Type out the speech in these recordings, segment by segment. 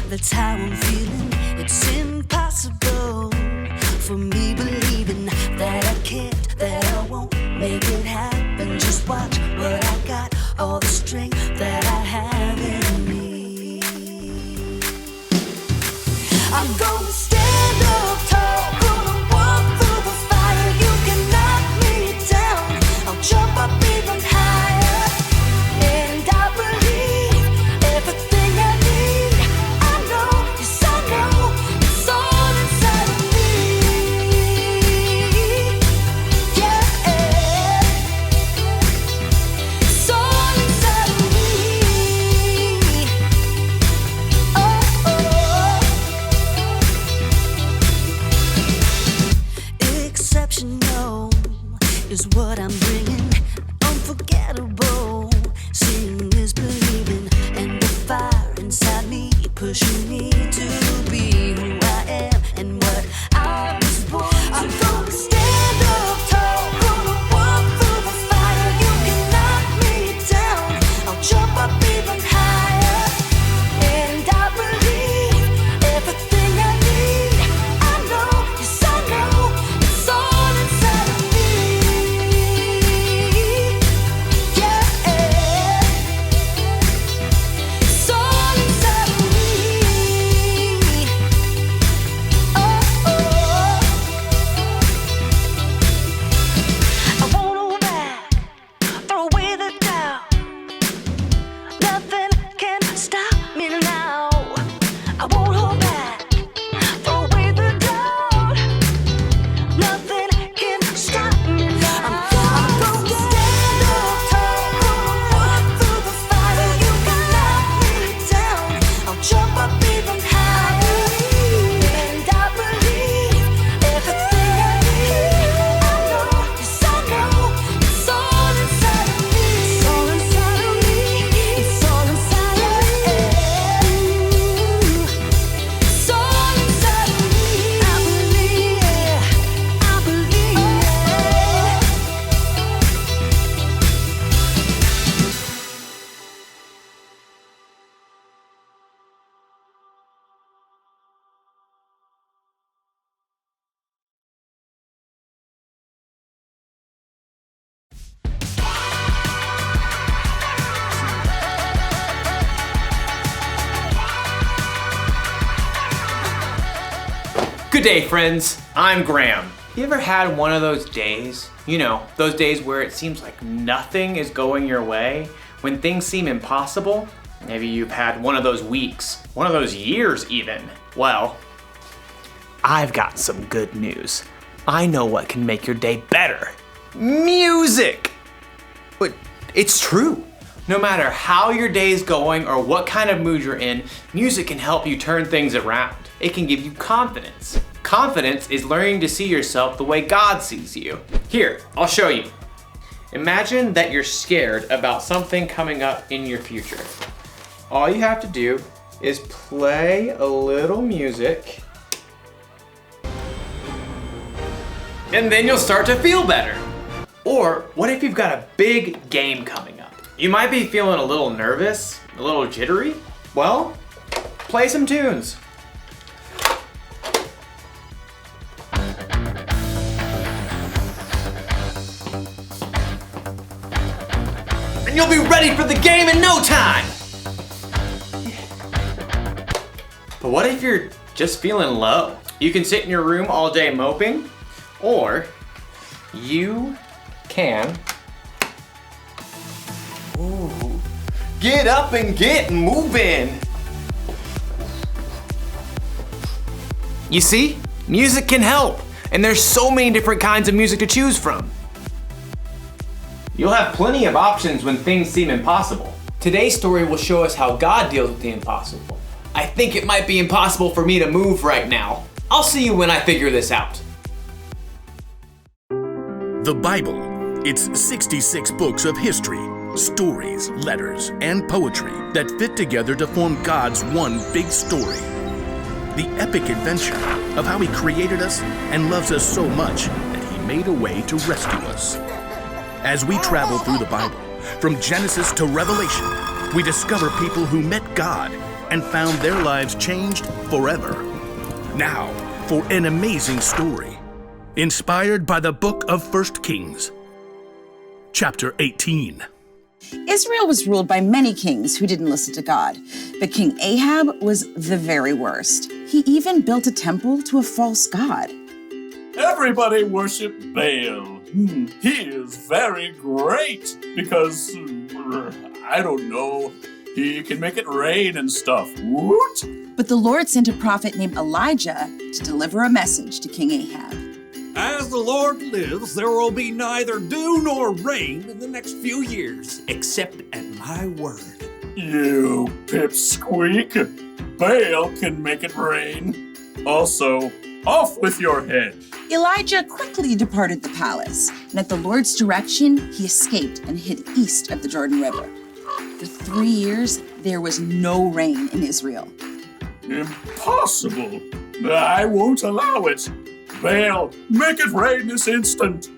That's how I'm feeling. It's impossible for me believing that I can't, that I won't make it happen. Just watch what I got, all the strength that I have in me. I'm gonna stand up tall, gonna walk through the fire. You can knock me down, I'll jump up even higher. And I believe everything I need. I know, yes I know, it's all inside of me. Yeah, it's all inside of me. Oh, exceptional is what I'm bringing. Unforgettable, seeing is believing, and the fire inside me pushing me to be who I am and what I was born to. I'm gonna stand up tall, gonna walk through the fire. You can knock me down, I'll jump up even higher. And I believe everything I need. I know, yes I know, it's all inside of me. Yeah, it's all inside of me. Oh, I won't hold back, throw away the doubt. Nothing can stop me now. I won't hold back, throw away the doubt. Nothing can stop me now. I'm gonna stand up tall, gonna walk through the fire. You can knock me down, I'll jump up even higher. And I believe everything I need. I know, yes I know, it's all inside of me. It's all inside of me. It's all inside of me. It's all inside of me. I believe it. I believe it. Good day, friends. I'm Graham. You ever had one of those days? You know, those days where it seems like nothing is going your way, when things seem impossible? Maybe you've had one of those weeks, one of those years even. Well, I've got some good news. I know what can make your day better. Music! But it's true. No matter how your day is going or what kind of mood you're in, music can help you turn things around. It can give you confidence. Confidence is learning to see yourself the way God sees you. Here, I'll show you. Imagine that you're scared about something coming up in your future. All you have to do is play a little music, and then you'll start to feel better. Or what if you've got a big game coming up? You might be feeling a little nervous, a little jittery. Well, play some tunes. And you'll be ready for the game in no time. But what if you're just feeling low? You can sit in your room all day moping, or you can get up and get moving. You see, music can help, and there's so many different kinds of music to choose from. You'll have plenty of options when things seem impossible. Today's story will show us how God deals with the impossible. I think it might be impossible for me to move right now. I'll see you when I figure this out. The Bible. It's 66 books of history, stories, letters, and poetry that fit together to form God's one big story. The epic adventure of how He created us and loves us so much that He made a way to rescue us. As we travel through the Bible, from Genesis to Revelation, we discover people who met God, and found their lives changed forever. Now, for an amazing story, inspired by the book of 1 Kings, chapter 18. Israel was ruled by many kings who didn't listen to God, but King Ahab was the very worst. He even built a temple to a false god. Everybody worship Baal. He is very great because, I don't know, he can make it rain and stuff. Woot! But the Lord sent a prophet named Elijah to deliver a message to King Ahab. As the Lord lives, there will be neither dew nor rain in the next few years, except at my word. You pipsqueak. Baal can make it rain. Also, off with your head. Elijah quickly departed the palace, and at the Lord's direction, he escaped and hid east of the Jordan River. For 3 years, there was no rain in Israel. Impossible. I won't allow it. Baal, make it rain this instant.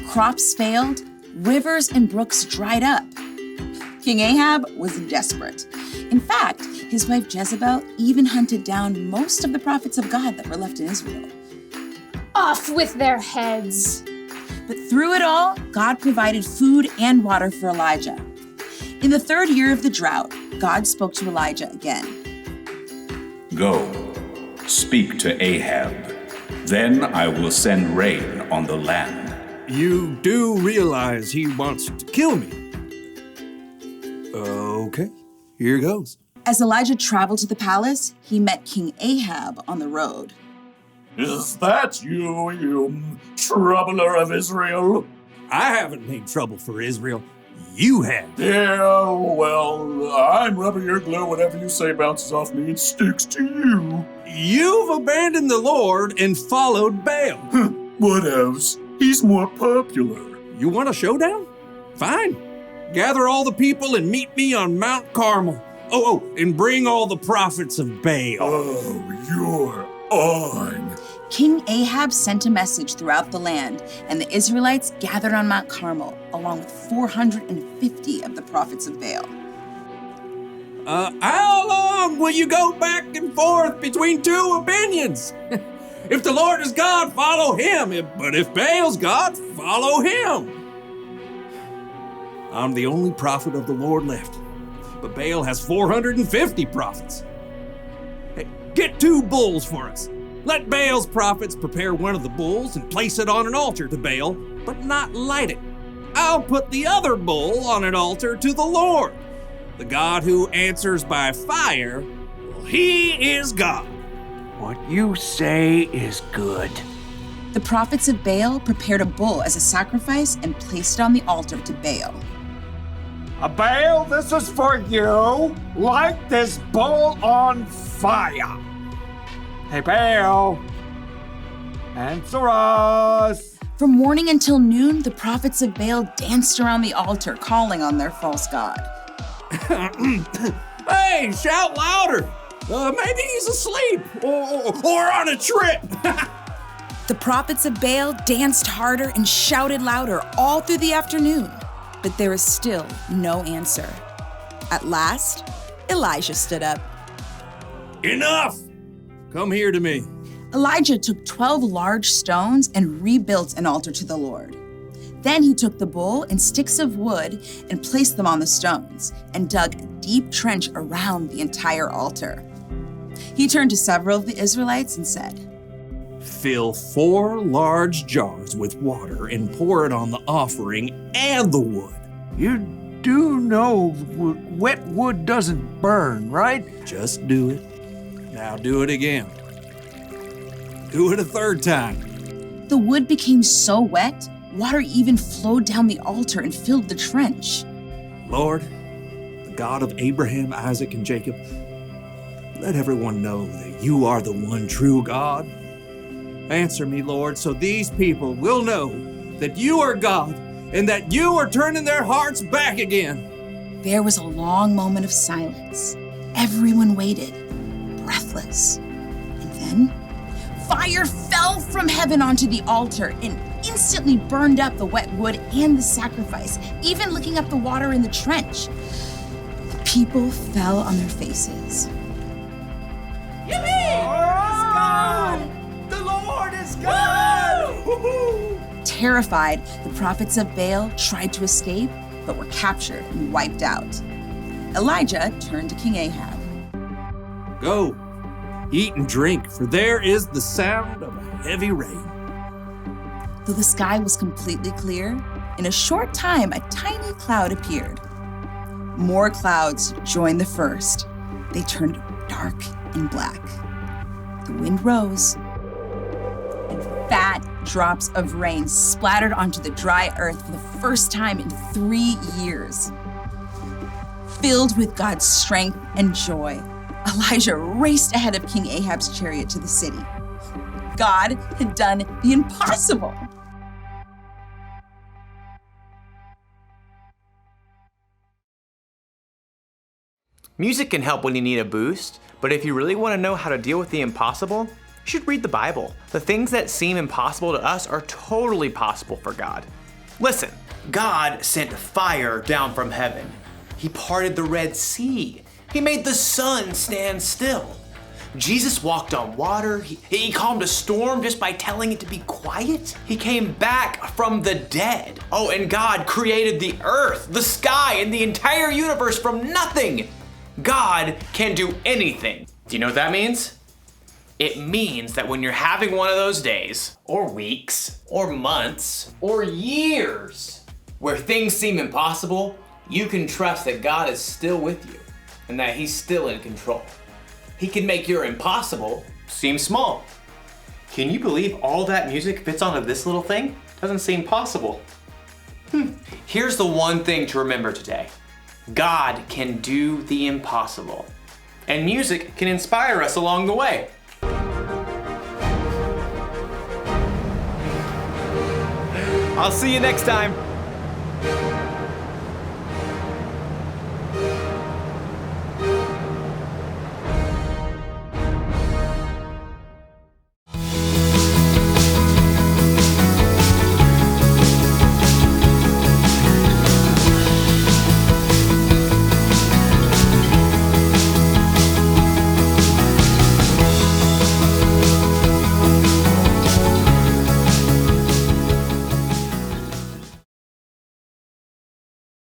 Crops failed, rivers and brooks dried up. King Ahab was desperate. In fact, his wife Jezebel even hunted down most of the prophets of God that were left in Israel. Off with their heads. But through it all, God provided food and water for Elijah. In the 3rd year of the drought, God spoke to Elijah again. Go, speak to Ahab. Then I will send rain on the land. You do realize he wants to kill me? Okay, here goes. As Elijah traveled to the palace, he met King Ahab on the road. Is that you troubler of Israel? I haven't made trouble for Israel. You have. Yeah, well, I'm rubber your glue. Whatever you say bounces off me and sticks to you. You've abandoned the Lord and followed Baal. What else? He's more popular. You want a showdown? Fine. Gather all the people and meet me on Mount Carmel. Oh, and bring all the prophets of Baal. Oh, you're on. King Ahab sent a message throughout the land, and the Israelites gathered on Mount Carmel, along with 450 of the prophets of Baal. How long will you go back and forth between two opinions? If the Lord is God, follow him. But if Baal's God, follow him. I'm the only prophet of the Lord left, but Baal has 450 prophets. Hey, get 2 bulls for us. Let Baal's prophets prepare one of the bulls and place it on an altar to Baal, but not light it. I'll put the other bull on an altar to the Lord. The God who answers by fire, well, he is God. What you say is good. The prophets of Baal prepared a bull as a sacrifice and placed it on the altar to Baal. Baal, this is for you. Light this bull on fire. Hey, Baal, answer us. From morning until noon, the prophets of Baal danced around the altar, calling on their false god. Hey, shout louder. Maybe he's asleep or on a trip. The prophets of Baal danced harder and shouted louder all through the afternoon, but there was still no answer. At last, Elijah stood up. Enough! Come here to me. Elijah took 12 large stones and rebuilt an altar to the Lord. Then he took the bull and sticks of wood and placed them on the stones and dug a deep trench around the entire altar. He turned to several of the Israelites and said, Fill 4 large jars with water and pour it on the offering and the wood. You do know wet wood doesn't burn, right? Just do it. Now do it again. Do it a 3rd time. The wood became so wet, water even flowed down the altar and filled the trench. Lord, the God of Abraham, Isaac, and Jacob, let everyone know that you are the one true God. Answer me, Lord, so these people will know that you are God and that you are turning their hearts back again. There was a long moment of silence. Everyone waited, breathless. And then, fire fell from heaven onto the altar and instantly burned up the wet wood and the sacrifice, even licking up the water in the trench. The people fell on their faces. Terrified, the prophets of Baal tried to escape, but were captured and wiped out. Elijah turned to King Ahab. Go, eat and drink, for there is the sound of a heavy rain. Though the sky was completely clear, in a short time a tiny cloud appeared. More clouds joined the first. They turned dark and black. The wind rose, and fat drops of rain splattered onto the dry earth for the first time in 3 years. Filled with God's strength and joy, Elijah raced ahead of King Ahab's chariot to the city. God had done the impossible. Music can help when you need a boost, but if you really want to know how to deal with the impossible, you should read the Bible. The things that seem impossible to us are totally possible for God. Listen, God sent fire down from heaven. He parted the Red Sea. He made the sun stand still. Jesus walked on water. He calmed a storm just by telling it to be quiet. He came back from the dead. Oh, and God created the earth, the sky, and the entire universe from nothing. God can do anything. Do you know what that means? It means that when you're having one of those days, or weeks, or months, or years, where things seem impossible, you can trust that God is still with you and that He's still in control. He can make your impossible seem small. Can you believe all that music fits onto this little thing? Doesn't seem possible. Here's the one thing to remember today. God can do the impossible, and music can inspire us along the way. I'll see you next time.